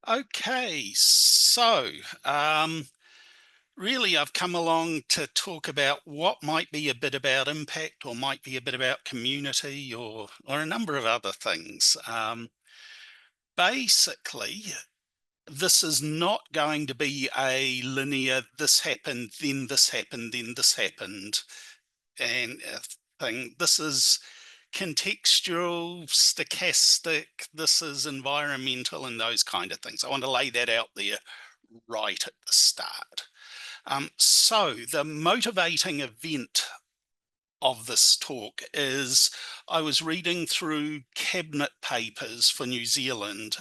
Okay, so um, really I've come along to talk about what might be a bit about impact or might be a bit about community or a number of other things. Basically, this is not going to be a linear this happened, then this happened, then this happened, and thing. This is contextual, stochastic, this is environmental, and those kind of things. I want to lay that out there right at the start. So the motivating event of this talk is I was reading through cabinet papers for New Zealand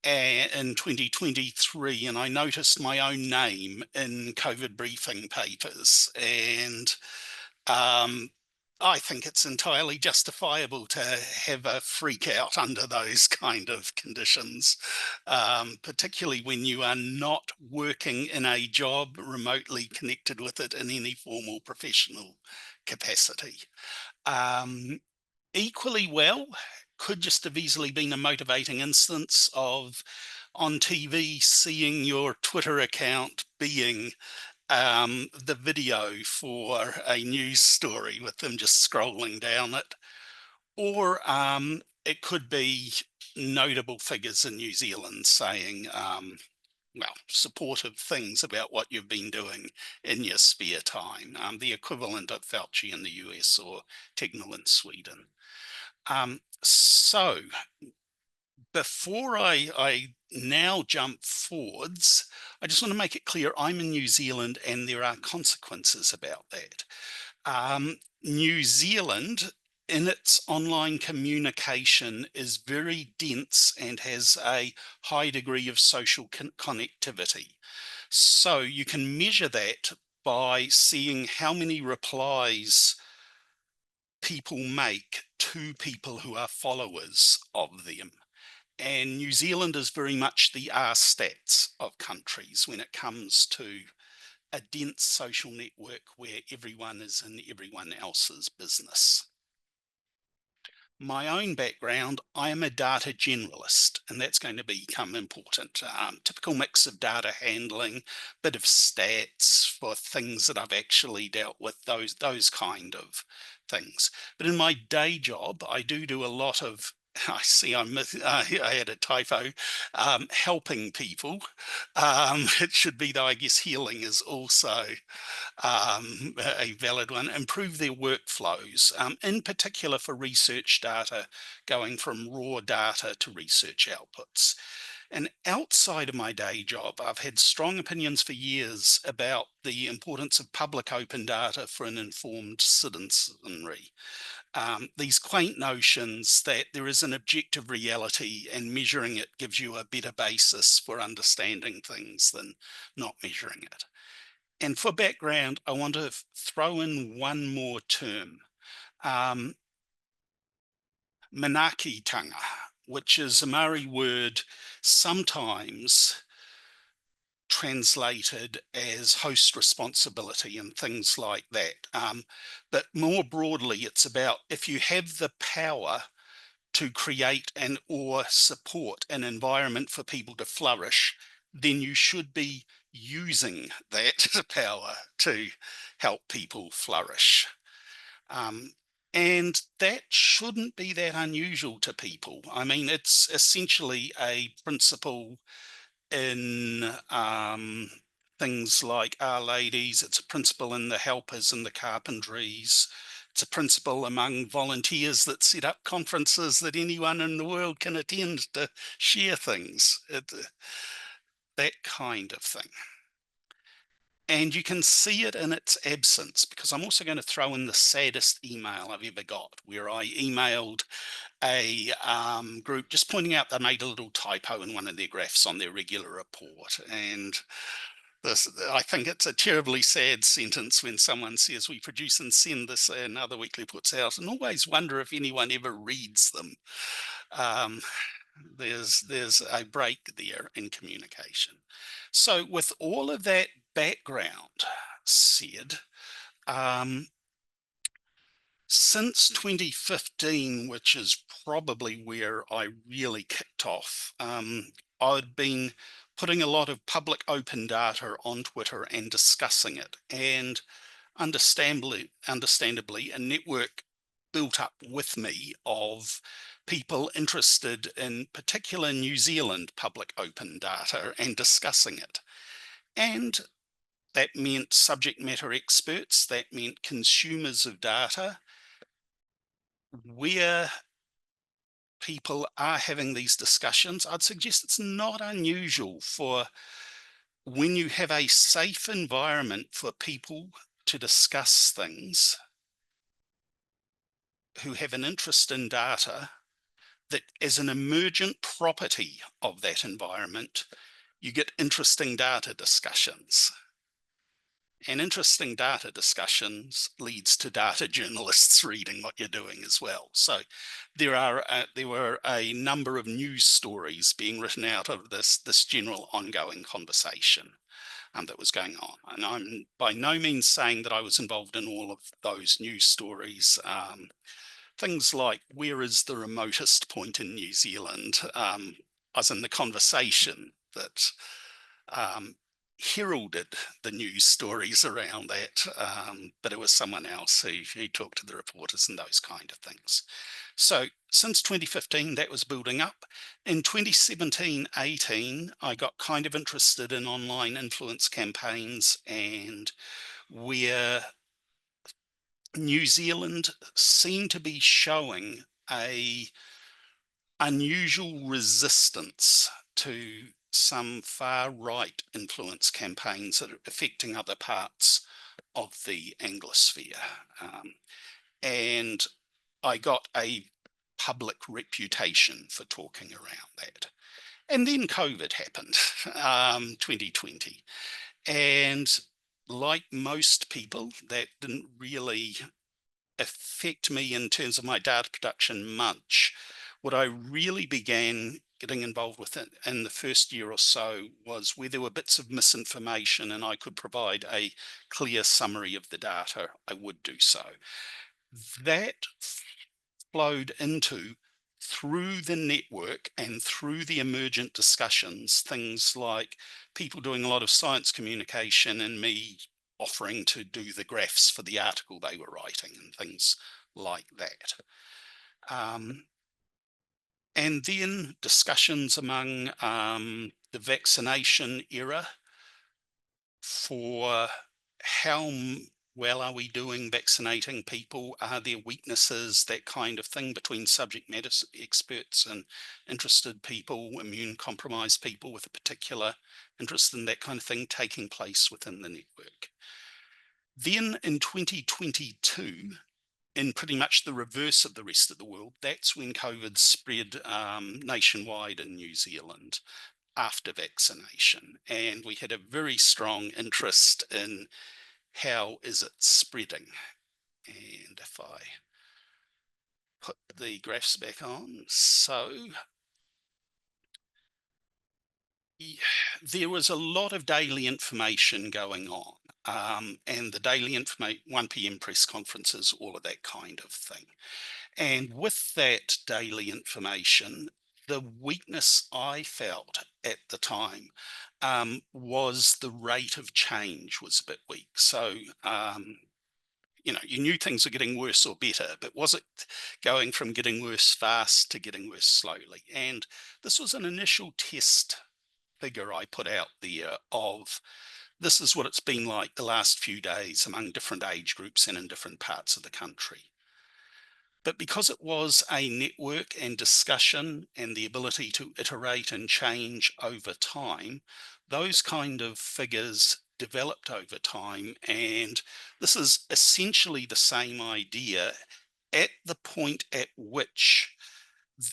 in 2023, and I noticed my own name in COVID briefing papers. And um, I think it's entirely justifiable to have a freak out under those kind of conditions, particularly when you are not working in a job remotely connected with it in any formal professional capacity. Um, Equally well, could just have easily been a motivating instance of on TV seeing your Twitter account being the video for a news story with them just scrolling down it. Or it could be notable figures in New Zealand saying, well, supportive things about what you've been doing in your spare time, the equivalent of Fauci in the US or Tegnell in Sweden. So before I now jump forwards, I just want to make it clear I'm in New Zealand and there are consequences about that. New Zealand, in its online communication, is very dense and has a high degree of social connectivity. So you can measure that by seeing how many replies people make to people who are followers of them. And New Zealand is very much the R stats of countries when it comes to a dense social network where everyone is in everyone else's business. My own background, I am a data generalist, and that's going to become important. Typical mix of data handling, bit of stats for things that I've actually dealt with, those kind of things. But in my day job, I do a lot of I see I had a typo, helping people. It should be, though, I guess healing is also a valid one, improve their workflows, in particular for research data, going from raw data to research outputs. And outside of my day job, I've had strong opinions for years about the importance of public open data for an informed citizenry. These quaint notions that there is an objective reality and measuring it gives you a better basis for understanding things than not measuring it. And for background, I want to throw in one more term, um, manaakitanga, which is a Maori word sometimes translated as host responsibility and things like that. But more broadly, it's about if you have the power to create and or support an environment for people to flourish, then you should be using that power to help people flourish. Um, and that shouldn't be that unusual to people. I mean, it's essentially a principle in things like Our Ladies, it's a principle in the helpers and the carpentries. It's a principle among volunteers that set up conferences that anyone in the world can attend to share things, that kind of thing. And you can see it in its absence because I'm also going to throw in the saddest email I've ever got, where I emailed a group just pointing out they made a little typo in one of their graphs on their regular report. And this, I think it's a terribly sad sentence when someone says, we produce and send this, and other weekly puts out, and always wonder if anyone ever reads them. Um, there's a break there in communication. So with all of that background said, um, Since 2015, which is probably where I really kicked off, I'd been putting a lot of public open data on Twitter and discussing it. And understandably, a network built up with me of people interested in particular New Zealand public open data and discussing it. And that meant subject matter experts, that meant consumers of data, where people are having these discussions. I'd suggest it's not unusual for when you have a safe environment for people to discuss things who have an interest in data, that as an emergent property of that environment, you get interesting data discussions. And interesting data discussions leads to data journalists reading what you're doing as well. So there were a number of news stories being written out of this general ongoing conversation that was going on. And I'm by no means saying that I was involved in all of those news stories. Things like, where is the remotest point in New Zealand? As in the conversation that heralded the news stories around that, but it was someone else who talked to the reporters and those kind of things. So since 2015, that was building up. In 2017-18, I got kind of interested in online influence campaigns, and where New Zealand seemed to be showing a unusual resistance to some far-right influence campaigns that are affecting other parts of the Anglosphere. And I got a public reputation for talking around that. And then COVID happened, 2020. And like most people, that didn't really affect me in terms of my data production much. What I really began getting involved with it in the first year or so was where there were bits of misinformation and I could provide a clear summary of the data, I would do so. That flowed into, through the network and through the emergent discussions, things like people doing a lot of science communication and me offering to do the graphs for the article they were writing and things like that. And then discussions among the vaccination era for how well are we doing vaccinating people? Are there weaknesses, that kind of thing, between subject matter experts and interested people, immune compromised people with a particular interest in that kind of thing taking place within the network. Then in 2022, in pretty much the reverse of the rest of the world, that's when COVID spread nationwide in New Zealand after vaccination. And we had a very strong interest in how is it spreading. And if I put the graphs back on, so there was a lot of daily information going on, and the daily 1 p.m. press conferences, all of that kind of thing. And with that daily information, the weakness I felt at the time was the rate of change was a bit weak. So, you knew things were getting worse or better, but was it going from getting worse fast to getting worse slowly? And this was an initial test figure I put out there of, this is what it's been like the last few days among different age groups and in different parts of the country. But because it was a network and discussion and the ability to iterate and change over time, those kind of figures developed over time. And this is essentially the same idea at the point at which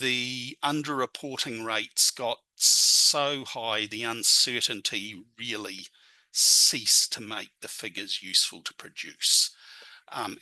the underreporting rates got so high, the uncertainty really ceased to make the figures useful to produce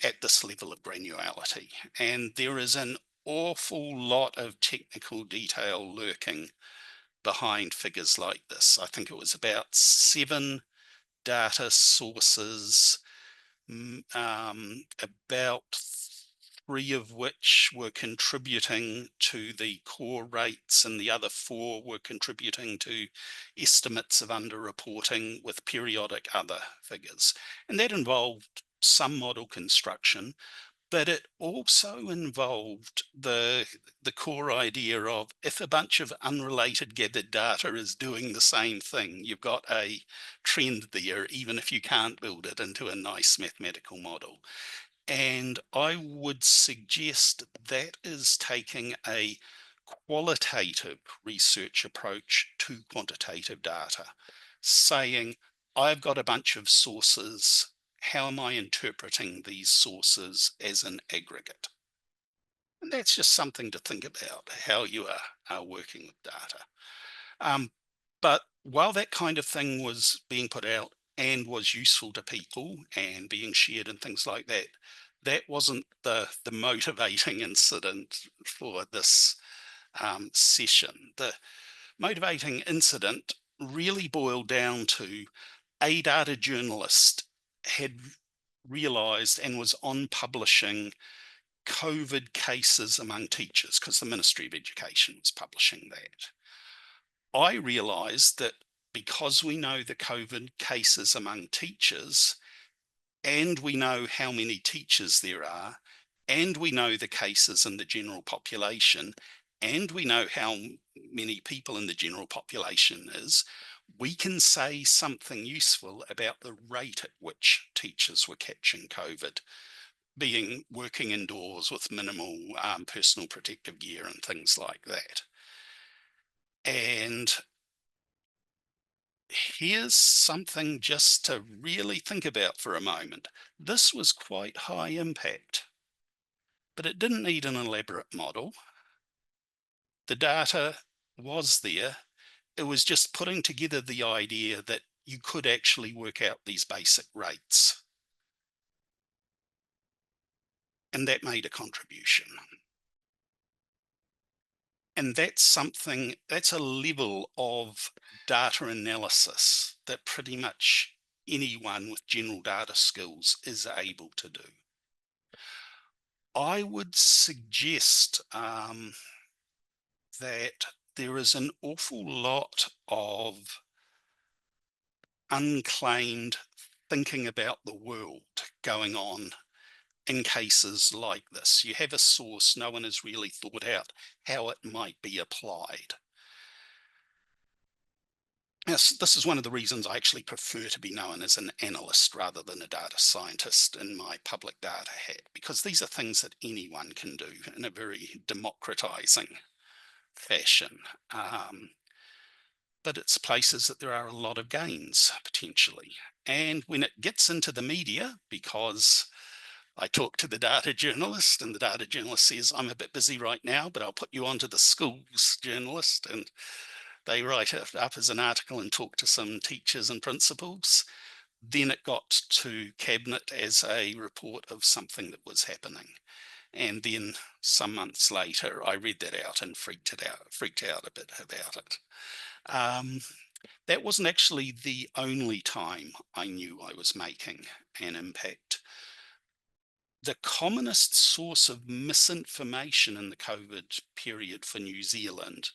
at this level of granularity. And there is an awful lot of technical detail lurking behind figures like this. I think it was about 7 data sources, about 3 of which were contributing to the core rates, and the other 4 were contributing to estimates of underreporting with periodic other figures. And that involved some model construction, but it also involved the core idea of, if a bunch of unrelated gathered data is doing the same thing, you've got a trend there, even if you can't build it into a nice mathematical model. And I would suggest that is taking a qualitative research approach to quantitative data, saying, I've got a bunch of sources. How am I interpreting these sources as an aggregate? And that's just something to think about, how you are working with data. But while that kind of thing was being put out and was useful to people and being shared and things like that, that wasn't the motivating incident for this session. The motivating incident really boiled down to a data journalist had realized and was on publishing COVID cases among teachers, because the Ministry of Education was publishing that. I realized that because we know the COVID cases among teachers, and we know how many teachers there are, and we know the cases in the general population, and we know how many people in the general population is, we can say something useful about the rate at which teachers were catching COVID, being working indoors with minimal personal protective gear and things like that. And here's something just to really think about for a moment. This was quite high impact, but it didn't need an elaborate model. The data was there. It was just putting together the idea that you could actually work out these basic rates. And that made a contribution. And that's something, that's a level of data analysis that pretty much anyone with general data skills is able to do. I would suggest that there is an awful lot of unclaimed thinking about the world going on in cases like this. You have a source, no one has really thought out how it might be applied. Yes, this is one of the reasons I actually prefer to be known as an analyst rather than a data scientist in my public data hat, because these are things that anyone can do in a very democratizing fashion. But it's places that there are a lot of gains potentially. And when it gets into the media, because I talk to the data journalist and the data journalist says, I'm a bit busy right now, but I'll put you onto the schools journalist, and they write it up as an article and talk to some teachers and principals. Then it got to cabinet as a report of something that was happening. And then some months later, I read that out and freaked out a bit about it. That wasn't actually the only time I knew I was making an impact. The commonest source of misinformation in the COVID period for New Zealand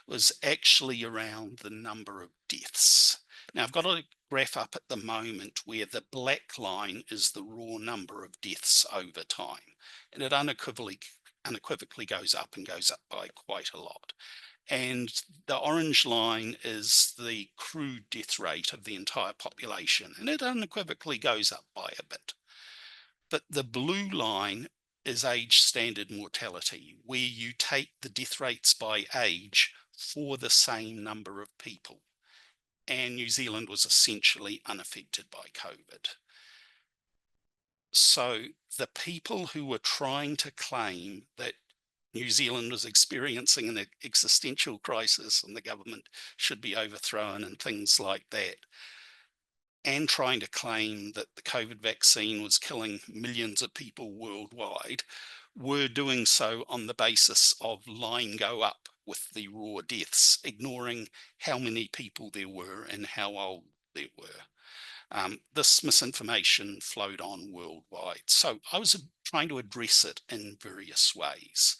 was actually around the number of deaths. Now, I've got a graph up at the moment where the black line is the raw number of deaths over time, and it unequivocally goes up and goes up by quite a lot. And the orange line is the crude death rate of the entire population, and it unequivocally goes up by a bit. But the blue line is age standard mortality, where you take the death rates by age for the same number of people. And New Zealand was essentially unaffected by COVID. So the people who were trying to claim that New Zealand was experiencing an existential crisis and the government should be overthrown and things like that, and trying to claim that the COVID vaccine was killing millions of people worldwide, were doing so on the basis of line go up with the raw deaths, ignoring how many people there were and how old they were. This misinformation flowed on worldwide. So I was trying to address it in various ways.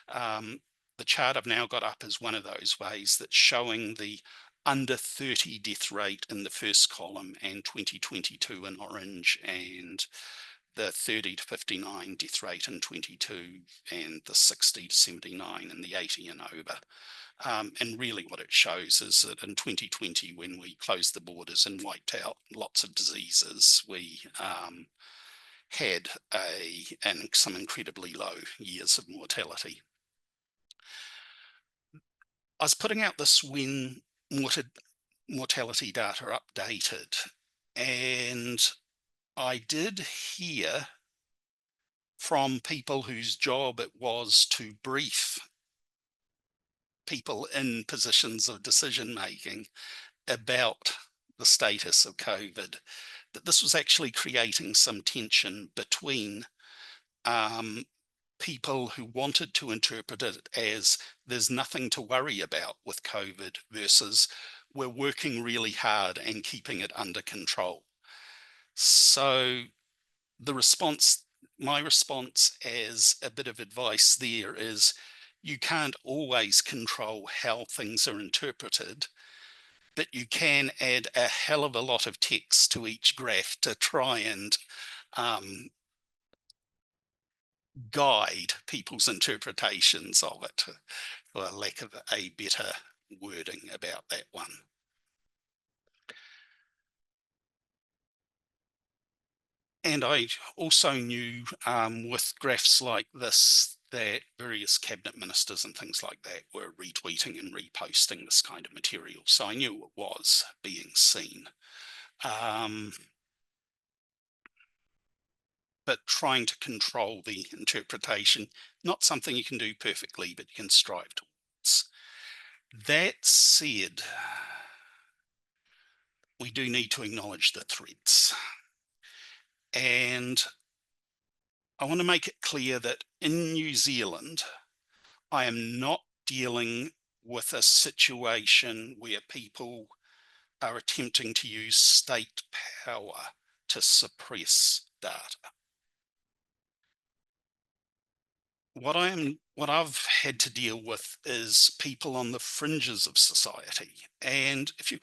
Um, the chart I've now got up is one of those ways that's showing the under 30 death rate in the first column and 2022 in orange, and the 30 to 59 death rate in 22 and the 60 to 79 and the 80 and over. And really what it shows is that in 2020, when we closed the borders and wiped out lots of diseases, we had some incredibly low years of mortality. I was putting out this when mortality data updated, and I did hear from people whose job it was to brief people in positions of decision making about the status of COVID, that this was actually creating some tension between people who wanted to interpret it as there's nothing to worry about with COVID versus we're working really hard and keeping it under control. So the response, my response as a bit of advice there is you can't always control how things are interpreted, but you can add a hell of a lot of text to each graph to try and guide people's interpretations of it, for lack of a better wording about that one. And I also knew with graphs like this that various cabinet ministers and things like that were retweeting and reposting this kind of material. So I knew it was being seen. But trying to control the interpretation, not something you can do perfectly, but you can strive towards. That said, we do need to acknowledge the threats. And I want to make it clear that in New Zealand, I am not dealing with a situation where people are attempting to use state power to suppress data. What I've had to deal with is people on the fringes of society. And if you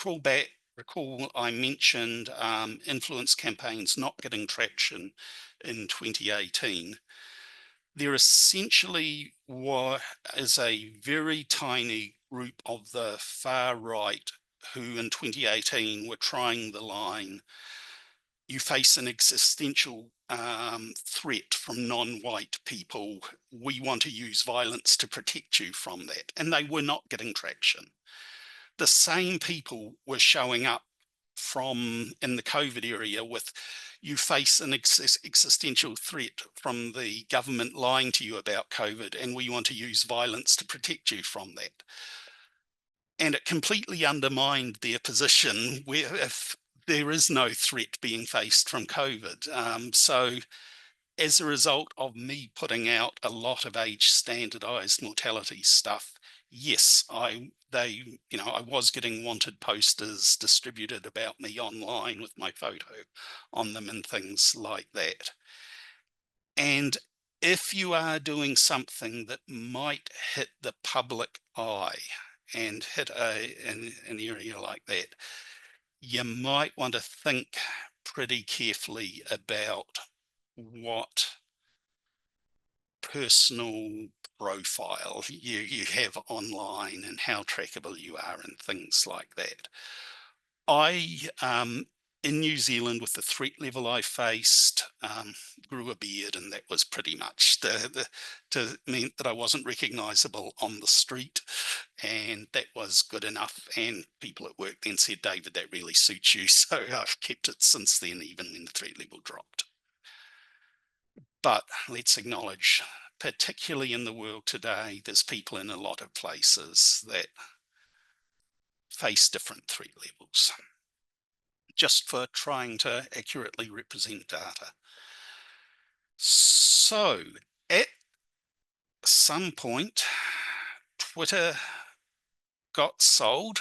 recall I mentioned influence campaigns not getting traction in 2018. There essentially is a very tiny group of the far right who in 2018 were trying the line, you face an existential threat from non-white people. We want to use violence to protect you from that. And they were not getting traction. The same people were showing up in the COVID area with, you face an existential threat from the government lying to you about COVID, and we want to use violence to protect you from that. And it completely undermined their position where if there is no threat being faced from COVID. So as a result of me putting out a lot of age standardized mortality stuff, yes, I was getting wanted posters distributed about me online with my photo on them and things like that. And if you are doing something that might hit the public eye and hit an area like that, you might want to think pretty carefully about what personal profile you have online and how trackable you are and things like that. In New Zealand, with the threat level I faced, grew a beard, and that was pretty much meant that I wasn't recognisable on the street, and that was good enough. And people at work then said, David, that really suits you. So I've kept it since then, even when the threat level dropped. But let's acknowledge, particularly in the world today, there's people in a lot of places that face different threat levels just for trying to accurately represent data. So at some point, Twitter got sold,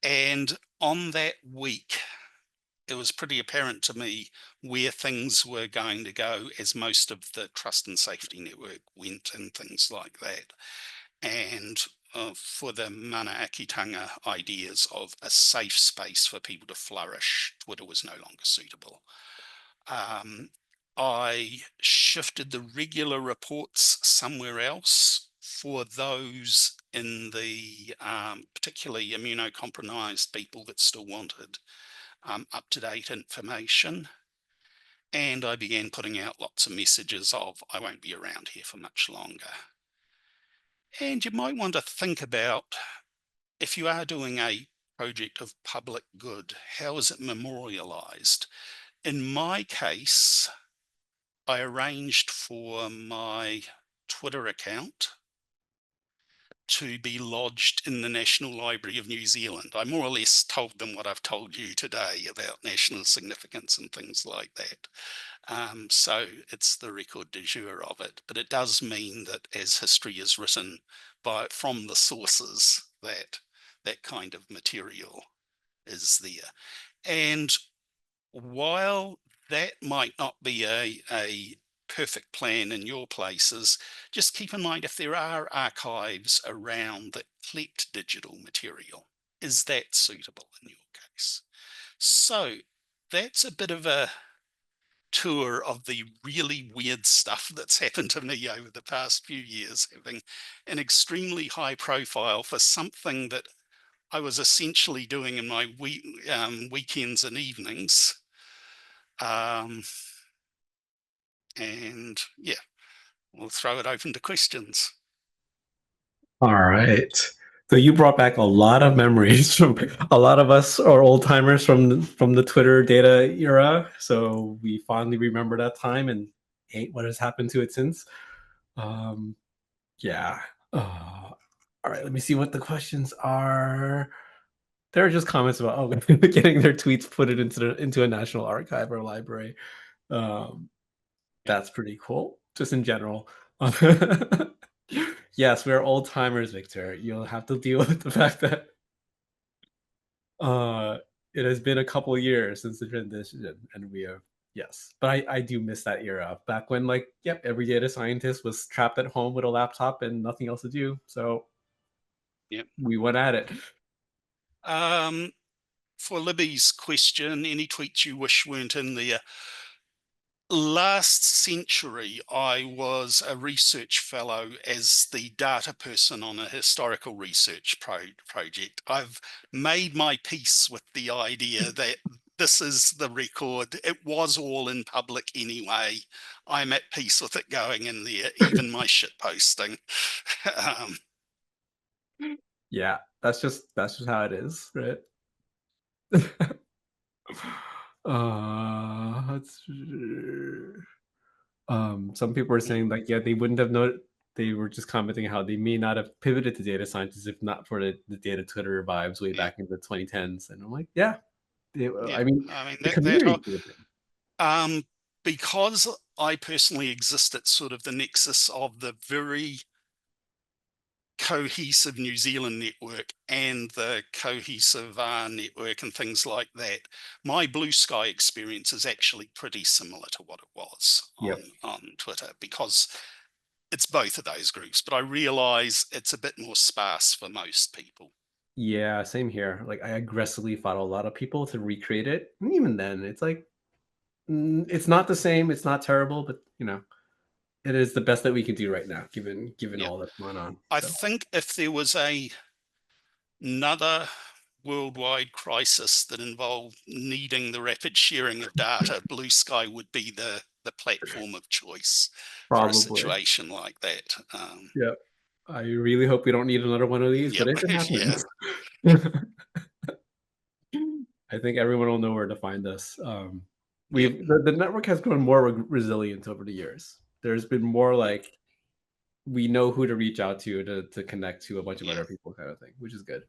and on that week, it was pretty apparent to me where things were going to go as most of the trust and safety network went and things like that. And for the mana akitanga ideas of a safe space for people to flourish, Twitter was no longer suitable. I shifted the regular reports somewhere else for those in the particularly immunocompromised people that still wanted up-to-date information. And I began putting out lots of messages of, I won't be around here for much longer. And you might want to think about, if you are doing a project of public good, how is it memorialized? In my case, I arranged for my Twitter account to be lodged in the National Library of New Zealand. I more or less told them what I've told you today about national significance and things like that. So it's the record du jour of it, but it does mean that as history is written from the sources, that kind of material is there. And while that might not be a perfect plan in your places, just keep in mind, if there are archives around that collect digital material, is that suitable in your case? So that's a bit of a tour of the really weird stuff that's happened to me over the past few years, having an extremely high profile for something that I was essentially doing in my weekends and evenings. And yeah, we'll throw it open to questions. All right. So you brought back a lot of memories from a lot of us or old timers from the Twitter data era. So we fondly remember that time and hate what has happened to it since. Um, yeah. All right. Let me see what the questions are. There are just comments about getting their tweets put it into a national archive or library. Um, Yep. that's pretty cool. Just in general. Yes, we're old timers, Victor. You'll have to deal with the fact that uh it has been a couple years since the transition, and we have yes. But I do miss that era back when, like, yep, every data scientist was trapped at home with a laptop and nothing else to do. So Yep. we went at it. For Libby's question, any tweets you wish weren't in there? Last century, I was a research fellow as the data person on a historical research project. I've made my peace with the idea that this is the record. It was all in public anyway. I'm at peace with it going in there, even my shit posting. um, Yeah, that's just how it is, right? Let's some people are yeah, saying, like, yeah, they wouldn't have known. They were just commenting how they may not have pivoted to data scientists if not for the data Twitter vibes way yeah, back in the 2010s. And I'm like, yeah, yeah. I mean, I mean the that community could have been. because I personally exist at sort of the nexus of the very cohesive New Zealand network and the cohesive network and things like that. My blue sky experience is actually pretty similar to what it was Yep. on Twitter, because it's both of those groups, but I realize it's a bit more sparse for most people. Yeah, same here. Like, I aggressively fought a lot of people to recreate it. And even then, it's like, it's not the same. It's not terrible, but it is the best that we can do right now, given Yeah. all that's going on. I So think if there was another worldwide crisis that involved needing the rapid sharing of data, Blue Sky would be the platform of choice for a probably, situation like that. yeah. I really hope we don't need another one of these, but Yep, if it yeah, happens, I think everyone will know where to find us. yep, The network has grown more resilient over the years. There's been more like we know who to reach out to connect to a bunch of yeah. other people kind of thing, which is good.